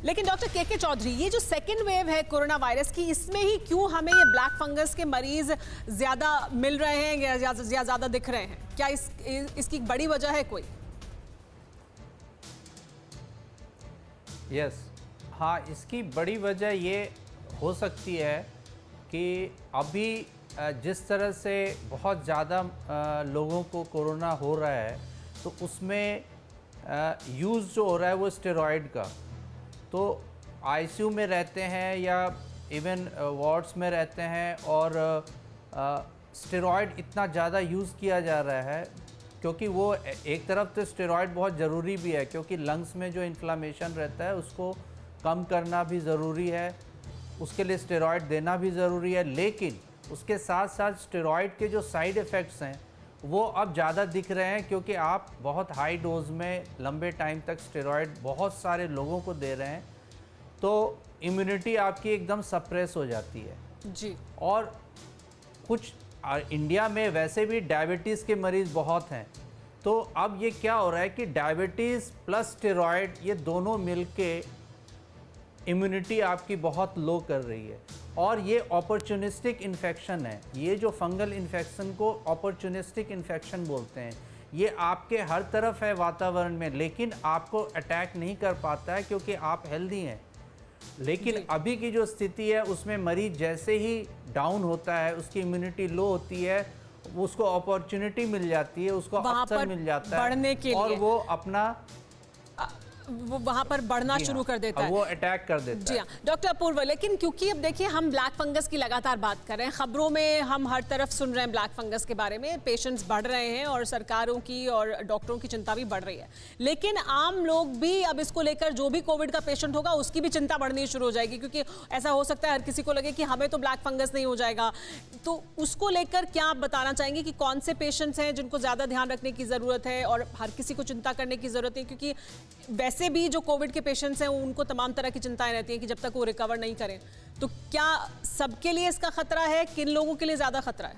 लेकिन डॉक्टर के चौधरी, ये जो सेकेंड वेव है कोरोना वायरस की, इसमें ही क्यों हमें ये ब्लैक फंगस के मरीज ज्यादा मिल रहे हैं या ज्यादा दिख रहे हैं? क्या इसकी बड़ी वजह है कोई? यस, हाँ, इसकी बड़ी वजह ये हो सकती है कि अभी जिस तरह से बहुत ज़्यादा लोगों को कोरोना हो रहा है, तो उसमें यूज़ जो हो रहा है वो स्टेरॉयड का, तो आईसीयू में रहते हैं या इवन वार्ड्स में रहते हैं और स्टेरॉयड इतना ज़्यादा यूज़ किया जा रहा है, क्योंकि वो एक तरफ तो स्टेरॉयड बहुत ज़रूरी भी है, क्योंकि लंग्स में जो इन्फ्लामेशन रहता है उसको कम करना भी ज़रूरी है, उसके लिए स्टेरॉयड देना भी ज़रूरी है। लेकिन उसके साथ साथ स्टेरॉयड के जो साइड इफ़ेक्ट्स हैं वो अब ज़्यादा दिख रहे हैं, क्योंकि आप बहुत हाई डोज में लंबे टाइम तक स्टेरॉयड बहुत सारे लोगों को दे रहे हैं, तो इम्यूनिटी आपकी एकदम सप्रेस हो जाती है जी। और कुछ इंडिया में वैसे भी डायबिटीज़ के मरीज़ बहुत हैं, तो अब ये क्या हो रहा है कि डायबिटीज़ प्लस स्टेरॉयड ये दोनों मिलके इम्यूनिटी आपकी बहुत लो कर रही है, और ये अपॉर्चुनिस्टिक इन्फेक्शन है। ये जो फंगल इन्फेक्शन को अपॉर्चुनिस्टिक इन्फेक्शन बोलते हैं। ये आपके हर तरफ है वातावरण में, लेकिन आपको अटैक नहीं कर पाता है क्योंकि आप हेल्दी हैं। लेकिन अभी की जो स्थिति है उसमें मरीज जैसे ही डाउन होता है, उसकी इम्यूनिटी लो होती है, उसको अपॉर्चुनिटी मिल जाती है, उसको अवसर मिल जाता है और वो अपना वो वहां पर बढ़ना शुरू कर देता है, वो अटैक कर देता है। जी हाँ डॉक्टर अपूर्व, लेकिन क्योंकि अब देखिए हम ब्लैक फंगस की लगातार बात कर रहे हैं, खबरों में हम हर तरफ सुन रहे हैं ब्लैक फंगस के बारे में, पेशेंट्स बढ़ रहे हैं और सरकारों की और डॉक्टरों की चिंता भी बढ़ रही है, लेकिन आम लोग भी अब इसको लेकर, जो भी कोविड का पेशेंट होगा उसकी भी चिंता बढ़नी शुरू हो जाएगी, क्योंकि ऐसा हो सकता है हर किसी को लगे कि हमें तो ब्लैक फंगस नहीं हो जाएगा। तो उसको लेकर क्या आप बताना चाहेंगे कि कौन से पेशेंट्स हैं जिनको ज़्यादा ध्यान रखने की ज़रूरत है और हर किसी को चिंता करने की ज़रूरत है? क्योंकि वैसे भी जो कोविड के पेशेंट्स हैं उनको तमाम तरह की चिंताएं रहती हैं कि जब तक वो रिकवर नहीं करें, तो क्या सबके लिए इसका खतरा है? किन लोगों के लिए ज्यादा खतरा है?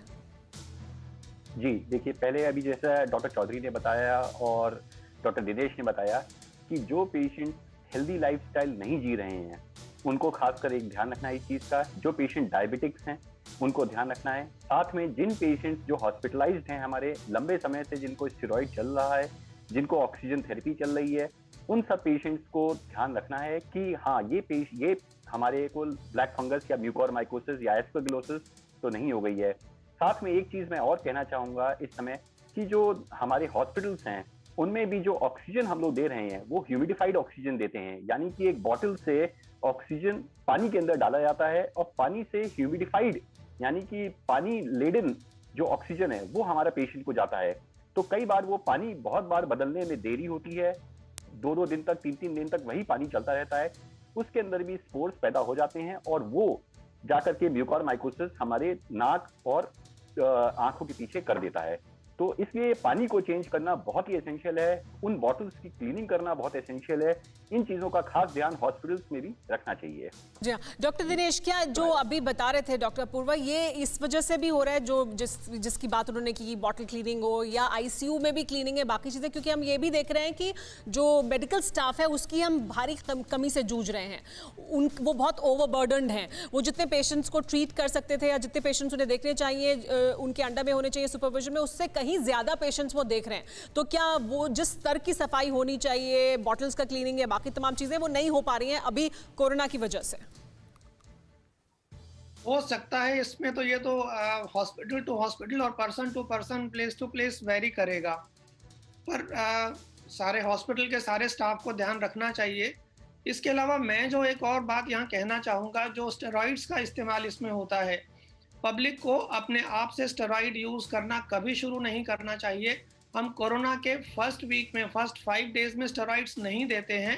जी देखिए, पहले अभी जैसा डॉक्टर चौधरी ने बताया और डॉक्टर दिनेश ने बताया कि जो पेशेंट हेल्दी लाइफस्टाइल नहीं जी रहे हैं उनको खासकर एक ध्यान रखना है इस चीज का। जो पेशेंट डायबिटिक्स हैं उनको ध्यान रखना है। साथ में जिन पेशेंट्स जो हॉस्पिटलाइज्ड हैं हमारे लंबे समय से, जिनको स्टेरॉइड चल रहा है, जिनको ऑक्सीजन थेरेपी चल रही है, उन सब पेशेंट्स को ध्यान रखना है कि हाँ ये हमारे को ब्लैक फंगस या म्यूकोरमाइकोसिस या एस्परगिलोसिस तो नहीं हो गई है। साथ में एक चीज मैं और कहना चाहूंगा इस समय कि जो हमारे हॉस्पिटल्स हैं उनमें भी जो ऑक्सीजन हम लोग दे रहे हैं वो ह्यूमिडिफाइड ऑक्सीजन देते हैं, यानी कि एक बॉटल से ऑक्सीजन पानी के अंदर डाला जाता है और पानी से ह्यूमिडिफाइड यानी कि पानी लेडन जो ऑक्सीजन है वो हमारा पेशेंट को जाता है। तो कई बार वो पानी बहुत बार बदलने में देरी होती है, 2-2 दिन तक, 3-3 दिन तक वही पानी चलता रहता है, उसके अंदर भी स्पोर्स पैदा हो जाते हैं और वो जाकर के म्यूकोरमाइकोसिस हमारे नाक और आंखों के पीछे कर देता है। तो इसलिए पानी को चेंज करना बहुत ही एसेंशियल है, उन बॉटल्स की क्लीनिंग करना बहुत एसेंशियल है। इन चीजों का खास ध्यान हॉस्पिटल्स में भी रखना चाहिए। जी हाँ डॉक्टर दिनेश, क्या जो अभी बता रहे थे डॉक्टर अपूर्वा, ये इस वजह से भी हो रहा है जो जिसकी बात उन्होंने की, बॉटल क्लीनिंग हो या आईसीयू में भी क्लीनिंग है, बाकी चीजें, क्योंकि हम ये भी देख रहे हैं कि जो मेडिकल स्टाफ है उसकी हम भारी कमी से जूझ रहे हैं, वो बहुत ओवरबर्डन्ड हैं। वो जितने पेशेंट्स को ट्रीट कर सकते थे या जितने पेशेंट्स उन्हें देखने चाहिए, उनके अंडर में होने चाहिए सुपरविजन में, उससे कहीं ज्यादा पेशेंट्स वो देख रहे हैं। तो क्या वो जिस स्तर की सफाई होनी चाहिए, बॉटल्स का क्लीनिंग है, बाकी तमाम चीजें वो नहीं हो पा रही हैं अभी कोरोना की वजह से? हो सकता है इसमें तो ये तो हॉस्पिटल टू हॉस्पिटल और person to person, place to place vary करेगा, पर सारे हॉस्पिटल के सारे स्टाफ को ध्यान रखना चाहिए। इसके अलावा मैं जो एक और बात यहाँ कहना चाहूँगा, जो स्टेरॉइड्स का इस्तेमाल इसमें होता है, पब्लिक को अपने आप से स्टेरॉइड यूज़ करना कभी शुरू नहीं करना चाहिए। हम कोरोना के फर्स्ट वीक में, फर्स्ट 5 डेज में स्टेरॉइड्स नहीं देते हैं,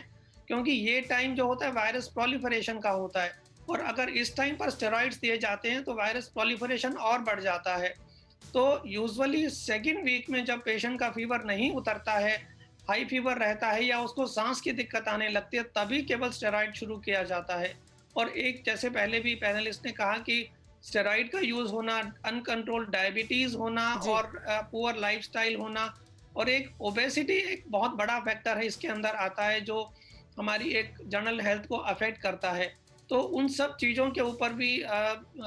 क्योंकि ये टाइम जो होता है वायरस प्रोलिफरेशन का होता है, और अगर इस टाइम पर स्टेरॉइड्स दिए जाते हैं तो वायरस प्रोलिफरेशन और बढ़ जाता है। तो यूजुअली सेकेंड वीक में जब पेशेंट का फीवर नहीं उतरता है, हाई फीवर रहता है या उसको सांस की दिक्कत आने लगती है, तभी केवल स्टेरॉइड शुरू किया जाता है। और एक, जैसे पहले भी पैनलिस्ट ने कहा कि स्टेरॉइड का यूज होना, अनकंट्रोल्ड डायबिटीज होना और पुअर लाइफस्टाइल होना, और एक ओबेसिटी एक बहुत बड़ा फैक्टर है इसके अंदर आता है, जो हमारी एक जनरल हेल्थ को अफेक्ट करता है। तो उन सब चीज़ों के ऊपर भी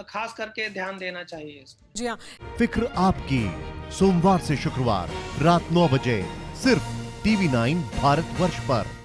खास करके ध्यान देना चाहिए। जी हाँ। फिक्र आपकी, सोमवार से शुक्रवार रात 9 बजे सिर्फ TV9 भारतवर्ष पर।